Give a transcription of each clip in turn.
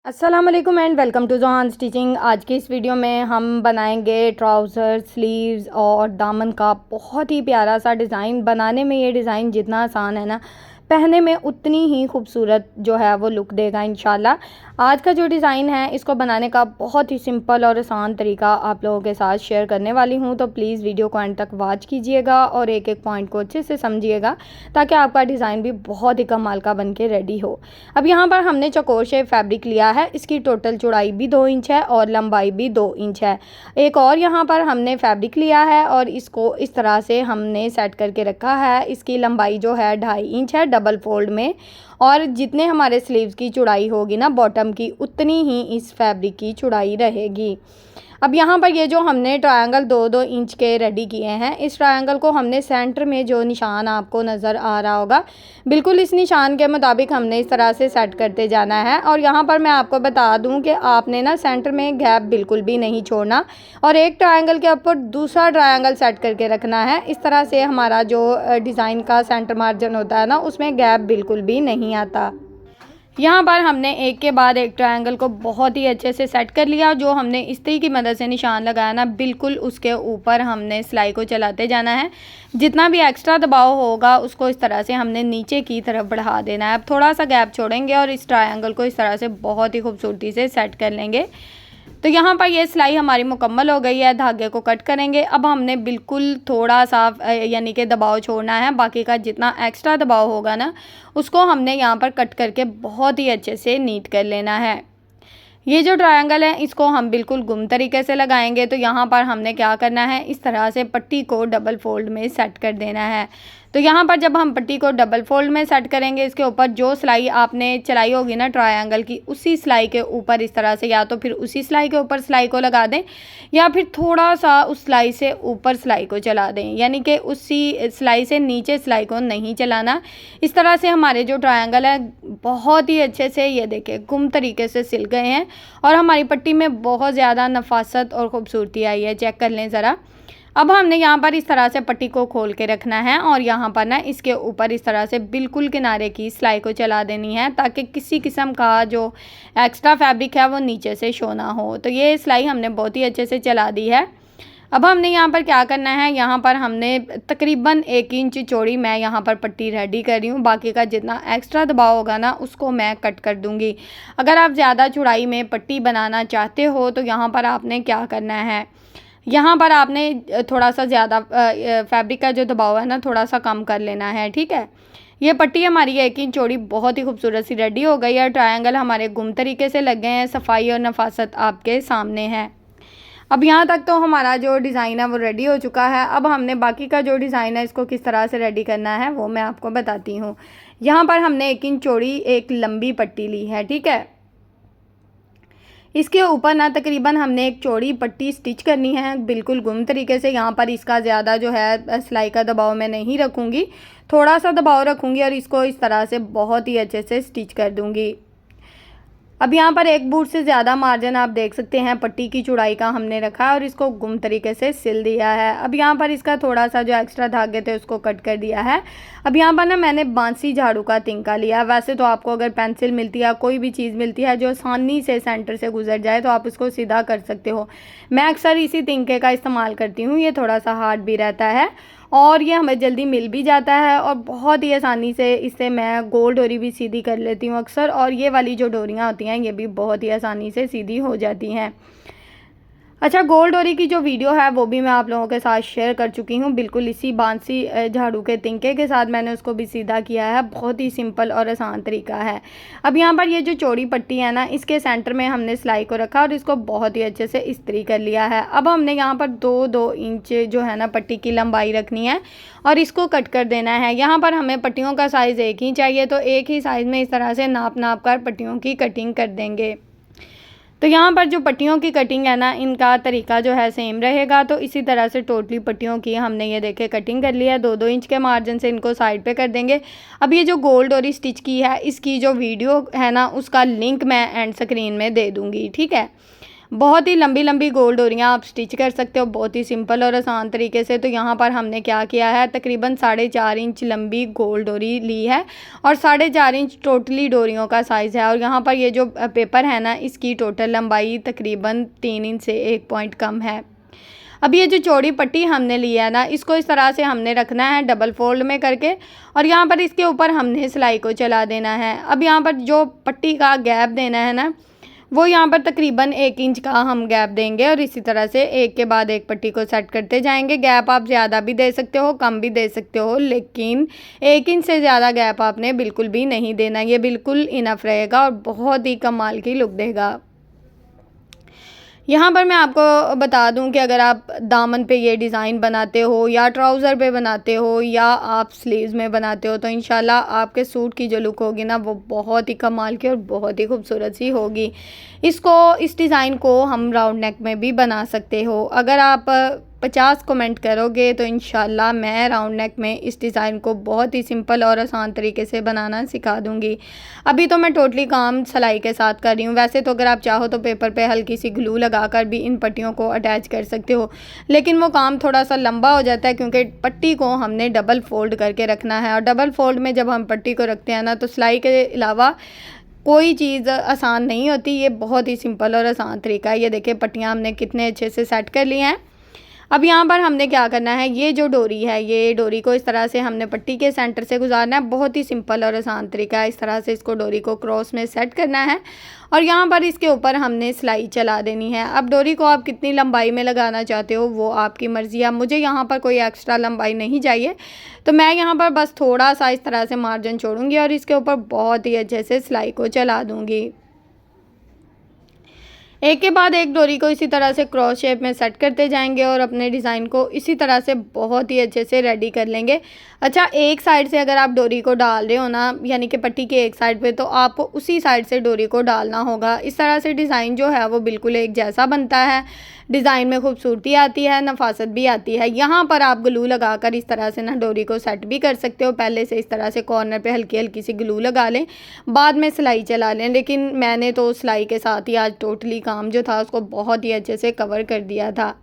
अस्सलाम वालेकुम and welcome to Johan stitching. आज की इस वीडियो में हम बनाएंगे ट्राउज़र, स्लीव्स और दामन का बहुत ही प्यारा सा डिज़ाइन। बनाने में ये डिज़ाइन जितना आसान है ना, पहनने में उतनी ही खूबसूरत जो है वो लुक देगा इंशाल्लाह। आज का जो डिज़ाइन है इसको बनाने का बहुत ही सिंपल और आसान तरीका आप लोगों के साथ शेयर करने वाली हूँ, तो प्लीज़ वीडियो को एंड तक वॉच कीजिएगा और एक एक पॉइंट को अच्छे से समझिएगा ताकि आपका डिज़ाइन भी बहुत ही कमाल का बन के रेडी हो। अब यहाँ पर हमने चौकोर शेप फैब्रिक लिया है। इसकी टोटल चौड़ाई भी 2 इंच है और लंबाई भी 2 इंच है। एक और यहाँ पर हमने फैब्रिक लिया है और इसको इस तरह से हमने सेट करके रखा है। इसकी लंबाई जो है 2.5 इंच है डबल फोल्ड में, और जितने हमारे स्लीव्स की चौड़ाई होगी ना बॉटम की, उतनी ही इस फैब्रिक की चौड़ाई रहेगी। अब यहाँ पर ये जो हमने ट्रायंगल 2-2 इंच के रेडी किए हैं, इस ट्रायंगल को हमने सेंटर में जो निशान आपको नज़र आ रहा होगा, बिल्कुल इस निशान के मुताबिक हमने इस तरह से सेट करते जाना है। और यहाँ पर मैं आपको बता दूँ कि आपने ना सेंटर में गैप बिल्कुल भी नहीं छोड़ना और एक ट्रायंगल के ऊपर दूसरा ट्रायंगल सेट करके रखना है। इस तरह से हमारा जो डिज़ाइन का सेंटर मार्जिन होता है ना, उसमें गैप बिल्कुल भी नहीं आता। यहाँ पर हमने एक के बाद एक ट्रायंगल को बहुत ही अच्छे से सेट कर लिया। जो हमने इस्त्री की मदद से निशान लगाया ना, बिल्कुल उसके ऊपर हमने सिलाई को चलाते जाना है। जितना भी एक्स्ट्रा दबाव होगा उसको इस तरह से हमने नीचे की तरफ बढ़ा देना है। अब थोड़ा सा गैप छोड़ेंगे और इस ट्रायंगल को इस तरह से बहुत ही खूबसूरती से सेट कर लेंगे। तो यहाँ पर ये सिलाई हमारी मुकम्मल हो गई है। धागे को कट करेंगे। अब हमने बिल्कुल थोड़ा सा यानी कि दबाव छोड़ना है, बाकी का जितना एक्स्ट्रा दबाव होगा ना उसको हमने यहाँ पर कट करके बहुत ही अच्छे से नीट कर लेना है। ये जो ट्रायंगल है इसको हम बिल्कुल गुम तरीके से लगाएंगे। तो यहाँ पर हमने क्या करना है, इस तरह से पट्टी को डबल फोल्ड में सेट कर देना है। तो यहाँ पर जब हम पट्टी को डबल फोल्ड में सेट करेंगे, इसके ऊपर जो सिलाई आपने चलाई होगी ना ट्रायंगल की, उसी सिलाई के ऊपर इस तरह से या तो फिर उसी सिलाई के ऊपर सिलाई को लगा दें या फिर थोड़ा सा उस सिलाई से ऊपर सिलाई को चला दें, यानी कि उसी सिलाई से नीचे सिलाई को नहीं चलाना। इस तरह से हमारे जो ट्रायंगल है बहुत ही अच्छे से, ये देखिए, गुम तरीके से सिल गए हैं और हमारी पट्टी में बहुत ज़्यादा नफासत और ख़ूबसूरती आई है। चेक कर लें ज़रा। अब हमने यहाँ पर इस तरह से पट्टी को खोल के रखना है और यहाँ पर ना इसके ऊपर इस तरह से बिल्कुल किनारे की सिलाई को चला देनी है ताकि किसी किस्म का जो एक्स्ट्रा फैब्रिक है वो नीचे से शो ना हो। तो ये सिलाई हमने बहुत ही अच्छे से चला दी है। अब हमने यहाँ पर क्या करना है, यहाँ पर हमने तकरीबन 1 इंच चौड़ी मैं यहाँ पर पट्टी रेडी कर रही हूँ। बाकी का जितना एक्स्ट्रा दबाव होगा ना उसको मैं कट कर दूँगी। अगर आप ज़्यादा चौड़ाई में पट्टी बनाना चाहते हो तो यहाँ पर आपने क्या करना है, यहाँ पर आपने थोड़ा सा ज़्यादा फैब्रिक का जो दबाव है ना थोड़ा सा कम कर लेना है, ठीक है। ये पट्टी हमारी 1 इंच चौड़ी बहुत ही खूबसूरत सी रेडी हो गई है। ट्रायंगल हमारे गुम तरीके से लग गए हैं। सफाई और नफासत आपके सामने है। अब यहाँ तक तो हमारा जो डिज़ाइन है वो रेडी हो चुका है। अब हमने बाकी का जो डिज़ाइन है इसको किस तरह से रेडी करना है वो मैं आपको बताती हूँ। यहाँ पर हमने 1 इंच चौड़ी एक लंबी पट्टी ली है, ठीक है। इसके ऊपर ना तकरीबन हमने एक चौड़ी पट्टी स्टिच करनी है बिल्कुल गुम तरीके से। यहाँ पर इसका ज़्यादा जो है सिलाई का दबाव मैं नहीं रखूँगी, थोड़ा सा दबाव रखूँगी और इसको इस तरह से बहुत ही अच्छे से स्टिच कर दूँगी। अब यहाँ पर 1 बूट से ज़्यादा मार्जिन आप देख सकते हैं पट्टी की चौड़ाई का हमने रखा और इसको गुम तरीके से सिल दिया है। अब यहाँ पर इसका थोड़ा सा जो एक्स्ट्रा धागे थे उसको कट कर दिया है। अब यहाँ पर ना मैंने बांसी झाड़ू का तिनका लिया। वैसे तो आपको अगर पेंसिल मिलती है, कोई भी चीज़ मिलती है जो आसानी से सेंटर से गुजर जाए, तो आप इसको सीधा कर सकते हो। मैं अक्सर इसी तिनके का इस्तेमाल करती हूँ। ये थोड़ा सा हार्ड भी रहता है और ये हमें जल्दी मिल भी जाता है और बहुत ही आसानी से इससे मैं गोल डोरी भी सीधी कर लेती हूँ अक्सर। और ये वाली जो डोरियाँ होती हैं ये भी बहुत ही आसानी से सीधी हो जाती हैं। अच्छा, गोल डोरी की जो वीडियो है वो भी मैं आप लोगों के साथ शेयर कर चुकी हूँ। बिल्कुल इसी बांसी झाड़ू के तिनके के साथ मैंने उसको भी सीधा किया है। बहुत ही सिंपल और आसान तरीका है। अब यहाँ पर ये जो चौड़ी पट्टी है ना, इसके सेंटर में हमने सिलाई को रखा और इसको बहुत ही अच्छे से इस्त्री कर लिया है। अब हमने यहाँ पर 2-2 इंच जो है ना पट्टी की लंबाई रखनी है और इसको कट कर देना है। यहाँ पर हमें पट्टियों का साइज़ एक ही चाहिए, तो एक ही साइज़ में इस तरह से नाप नाप कर पट्टियों की कटिंग कर देंगे। तो यहाँ पर जो पट्टियों की कटिंग है ना, इनका तरीका जो है सेम रहेगा। तो इसी तरह से टोटली पट्टियों की हमने ये देखे कटिंग कर लिया है। 2-2 इंच के मार्जिन से इनको साइड पे कर देंगे। अब ये जो गोल डोरी स्टिच की है इसकी जो वीडियो है ना उसका लिंक मैं एंड स्क्रीन में दे दूँगी, ठीक है। बहुत ही लंबी लंबी गोल डोरियाँ आप स्टिच कर सकते हो बहुत ही सिंपल और आसान तरीके से। तो यहाँ पर हमने क्या किया है, तकरीबन 4.5 इंच लंबी गोल डोरी ली है और 4.5 इंच टोटली डोरियों का साइज़ है। और यहाँ पर ये जो पेपर है ना, इसकी टोटल लंबाई तकरीबन 3 इंच से 1 पॉइंट कम है। अब ये जो चौड़ी पट्टी हमने ली है ना, इसको इस तरह से हमने रखना है डबल फोल्ड में करके, और यहाँ पर इसके ऊपर हमने सिलाई को चला देना है। अब यहाँ पर जो पट्टी का गैप देना है ना, वो यहाँ पर तकरीबन 1 इंच का हम गैप देंगे और इसी तरह से एक के बाद एक पट्टी को सेट करते जाएंगे। गैप आप ज़्यादा भी दे सकते हो, कम भी दे सकते हो, लेकिन 1 इंच से ज़्यादा गैप आपने बिल्कुल भी नहीं देना। ये बिल्कुल इनफ रहेगा और बहुत ही कमाल की लुक देगा। यहाँ पर मैं आपको बता दूं कि अगर आप दामन पे ये डिज़ाइन बनाते हो या ट्राउज़र पे बनाते हो या आप स्लीव्स में बनाते हो, तो इंशाल्लाह आपके सूट की जो लुक होगी ना, वो बहुत ही कमाल की और बहुत ही खूबसूरत सी होगी। इस डिज़ाइन को हम राउंड नेक में भी बना सकते हो। अगर आप 50 कमेंट करोगे तो इंशाल्लाह मैं राउंड नेक में इस डिज़ाइन को बहुत ही सिंपल और आसान तरीके से बनाना सिखा दूँगी। अभी तो मैं टोटली काम सिलाई के साथ कर रही हूँ। वैसे तो अगर आप चाहो तो पेपर पे हल्की सी ग्लू लगाकर भी इन पट्टियों को अटैच कर सकते हो, लेकिन वो काम थोड़ा सा लंबा हो जाता है क्योंकि पट्टी को हमने डबल फोल्ड करके रखना है। और डबल फोल्ड में जब हम पट्टी को रखते हैं ना, तो सिलाई के अलावा कोई चीज़ आसान नहीं होती। ये बहुत ही सिंपल और आसान तरीका है। ये देखिए पट्टियाँ हमने कितने अच्छे से सेट कर ली हैं। अब यहाँ पर हमने क्या करना है, ये जो डोरी है, ये डोरी को इस तरह से हमने पट्टी के सेंटर से गुजारना है। बहुत ही सिंपल और आसान तरीका है। इस तरह से इसको डोरी को क्रॉस में सेट करना है और यहाँ पर इसके ऊपर हमने सिलाई चला देनी है। अब डोरी को आप कितनी लंबाई में लगाना चाहते हो वो आपकी मर्ज़ी है। मुझे यहाँ पर कोई एक्स्ट्रा लंबाई नहीं चाहिए, तो मैं यहाँ पर बस थोड़ा सा इस तरह से मार्जिन छोड़ूंगी और इसके ऊपर बहुत ही अच्छे से सिलाई को चला दूँगी। एक के बाद एक डोरी को इसी तरह से क्रॉस शेप में सेट करते जाएंगे और अपने डिज़ाइन को इसी तरह से बहुत ही अच्छे से रेडी कर लेंगे। अच्छा, एक साइड से अगर आप डोरी को डाल रहे हो ना, यानी कि पट्टी के एक साइड पे, तो आपको उसी साइड से डोरी को डालना होगा। इस तरह से डिज़ाइन जो है वो बिल्कुल एक जैसा बनता है। डिज़ाइन में खूबसूरती आती है, नफासत भी आती है। यहाँ पर आप ग्लू लगाकर इस तरह से ना डोरी को सेट भी कर सकते हो। पहले से इस तरह से कॉर्नर पे हल्की हल्की सी ग्लू लगा लें, बाद में सिलाई चला लें। लेकिन मैंने तो सिलाई के साथ ही आज टोटली काम जो था उसको बहुत ही अच्छे से कवर कर दिया था।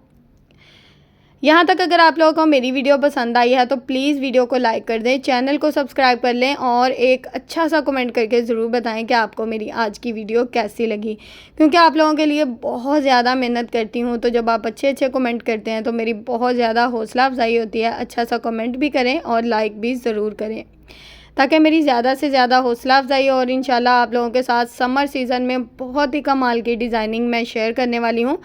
यहाँ तक अगर आप लोगों को मेरी वीडियो पसंद आई है तो प्लीज़ वीडियो को लाइक कर दें, चैनल को सब्सक्राइब कर लें और एक अच्छा सा कमेंट करके ज़रूर बताएं कि आपको मेरी आज की वीडियो कैसी लगी। क्योंकि आप लोगों के लिए बहुत ज़्यादा मेहनत करती हूँ, तो जब आप अच्छे अच्छे कमेंट करते हैं तो मेरी बहुत ज़्यादा हौसला अफजाई होती है। अच्छा सा कमेंट भी करें और लाइक भी ज़रूर करें ताकि मेरी ज़्यादा से ज़्यादा हौसला अफजाई हो। और इंशाल्लाह आप लोगों के साथ समर सीज़न में बहुत ही कमाल की डिज़ाइनिंग मैं शेयर करने वाली हूँ।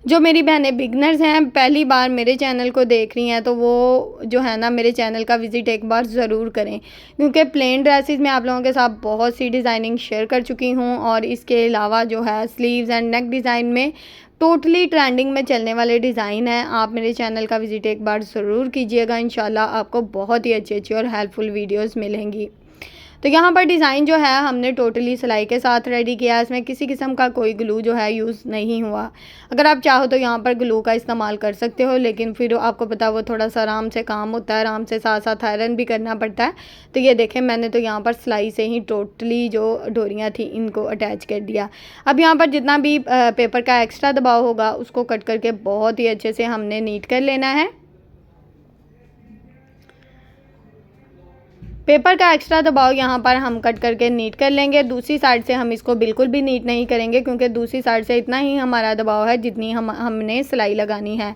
जो मेरी बहनें बिगनर्स हैं, पहली बार मेरे चैनल को देख रही हैं, तो वो जो है ना मेरे चैनल का विज़िट एक बार ज़रूर करें। क्योंकि प्लेन ड्रेसेस में आप लोगों के साथ बहुत सी डिज़ाइनिंग शेयर कर चुकी हूँ और इसके अलावा जो है स्लीव्स एंड नेक डिज़ाइन में टोटली ट्रेंडिंग में चलने वाले डिज़ाइन हैं। आप मेरे चैनल का विज़िट एक बार ज़रूर कीजिएगा। इंशाल्लाह आपको बहुत ही अच्छी अच्छी और हेल्पफुल वीडियोस मिलेंगी। तो यहाँ पर डिज़ाइन जो है हमने टोटली सिलाई के साथ रेडी किया है। इसमें किसी किस्म का कोई ग्लू जो है यूज़ नहीं हुआ। अगर आप चाहो तो यहाँ पर ग्लू का इस्तेमाल कर सकते हो, लेकिन फिर आपको पता वो थोड़ा सा आराम से काम होता है, आराम से साथ साथ आयरन भी करना पड़ता है। तो ये देखें, मैंने तो यहाँ पर सिलाई से ही टोटली जो डोरियाँ थी इनको अटैच कर दिया। अब यहाँ पर जितना भी पेपर का एक्स्ट्रा दबाव होगा उसको कट करके बहुत ही अच्छे से हमने नीट कर लेना है। पेपर का एक्स्ट्रा दबाव यहाँ पर हम कट करके नीट कर लेंगे। दूसरी साइड से हम इसको बिल्कुल भी नीट नहीं करेंगे क्योंकि दूसरी साइड से इतना ही हमारा दबाव है जितनी हमने सिलाई लगानी है।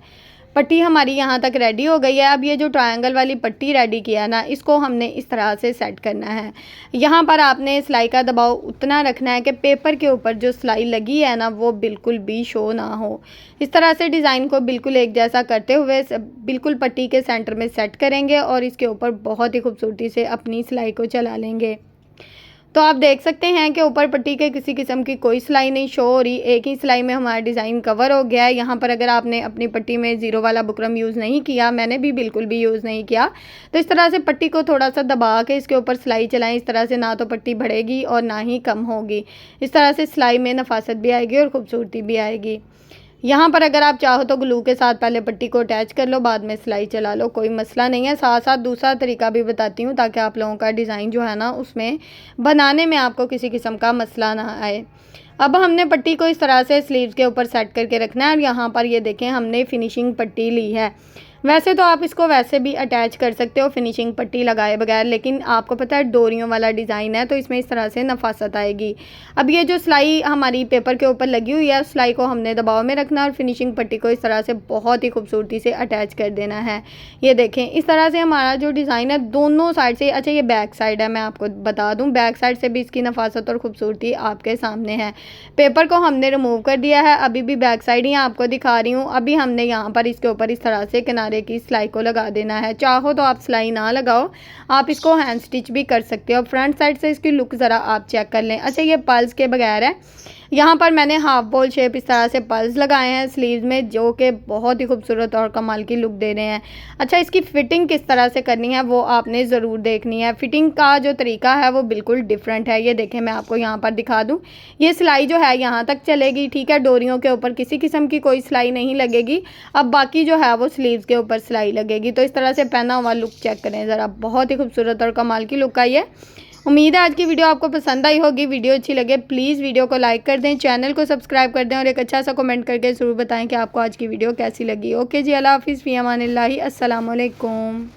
पट्टी हमारी यहाँ तक रेडी हो गई है। अब ये जो ट्रायंगल वाली पट्टी रेडी किया ना, इसको हमने इस तरह से सेट करना है। यहाँ पर आपने सिलाई का दबाव उतना रखना है कि पेपर के ऊपर जो सिलाई लगी है ना वो बिल्कुल भी शो ना हो। इस तरह से डिज़ाइन को बिल्कुल एक जैसा करते हुए बिल्कुल पट्टी के सेंटर में सेट करेंगे और इसके ऊपर बहुत ही खूबसूरती से अपनी सिलाई को चला लेंगे। तो आप देख सकते हैं कि ऊपर पट्टी के किसी किस्म की कोई सिलाई नहीं शो हो रही, एक ही सिलाई में हमारा डिज़ाइन कवर हो गया है। यहाँ पर अगर आपने अपनी पट्टी में ज़ीरो वाला बुकरम यूज़ नहीं किया, मैंने भी बिल्कुल भी यूज़ नहीं किया, तो इस तरह से पट्टी को थोड़ा सा दबा के इसके ऊपर सिलाई चलाएं। इस तरह से ना तो पट्टी बढ़ेगी और ना ही कम होगी। इस तरह से सिलाई में नफासत भी आएगी और ख़ूबसूरती भी आएगी। यहाँ पर अगर आप चाहो तो ग्लू के साथ पहले पट्टी को अटैच कर लो, बाद में सिलाई चला लो, कोई मसला नहीं है। साथ साथ दूसरा तरीका भी बताती हूँ ताकि आप लोगों का डिज़ाइन जो है ना उसमें बनाने में आपको किसी किस्म का मसला ना आए। अब हमने पट्टी को इस तरह से स्लीव्स के ऊपर सेट करके रखना है और यहाँ पर ये देखें हमने फिनिशिंग पट्टी ली है। वैसे तो आप इसको वैसे भी अटैच कर सकते हो फिनिशिंग पट्टी लगाए बगैर, लेकिन आपको पता है डोरियों वाला डिज़ाइन है तो इसमें इस तरह से नफासत आएगी। अब ये जो सिलाई हमारी पेपर के ऊपर लगी हुई है उस सिलाई को हमने दबाव में रखना है और फिनिशिंग पट्टी को इस तरह से बहुत ही खूबसूरती से अटैच कर देना है। ये देखें इस तरह से हमारा जो डिज़ाइन है दोनों साइड से, अच्छा ये बैक साइड है, मैं आपको बता दूँ बैक साइड से भी इसकी नफासत और खूबसूरती आपके सामने है। पेपर को हमने रिमूव कर दिया है, अभी भी बैक साइड ही आपको दिखा रही हूँ। अभी हमने यहाँ पर इसके ऊपर इस तरह से किनारे की सिलाई को लगा देना है। चाहो तो आप सिलाई ना लगाओ, आप इसको हैंड स्टिच भी कर सकते हो। फ्रंट साइड से इसकी लुक ज़रा आप चेक कर लें। अच्छा ये पल्स के बगैर है, यहाँ पर मैंने हाफ बॉल शेप इस तरह से पल्स लगाए हैं स्लीव्स में जो कि बहुत ही खूबसूरत और कमाल की लुक दे रहे हैं। अच्छा इसकी फ़िटिंग किस तरह से करनी है वो आपने ज़रूर देखनी है। फ़िटिंग का जो तरीका है वो बिल्कुल डिफरेंट है। ये देखें मैं आपको यहाँ पर दिखा दूँ, ये सिलाई जो है यहाँ तक चलेगी, ठीक है, डोरियों के ऊपर किसी किस्म की कोई सिलाई नहीं लगेगी। अब बाकी जो है वो स्लीव्स के ऊपर सिलाई लगेगी। तो इस तरह से पहना हुआ लुक चेक करें ज़रा, बहुत ही खूबसूरत और कमाल की लुक आई है। उम्मीद है आज की वीडियो आपको पसंद आई होगी। वीडियो अच्छी लगे प्लीज़ वीडियो को लाइक कर दें, चैनल को सब्सक्राइब कर दें और एक अच्छा सा कमेंट करके ज़रूर बताएं कि आपको आज की वीडियो कैसी लगी। ओके जी, अल्लाह हाफिज़, फ़ी अमानिल्लाहि, अस्सलाम वालेकुम।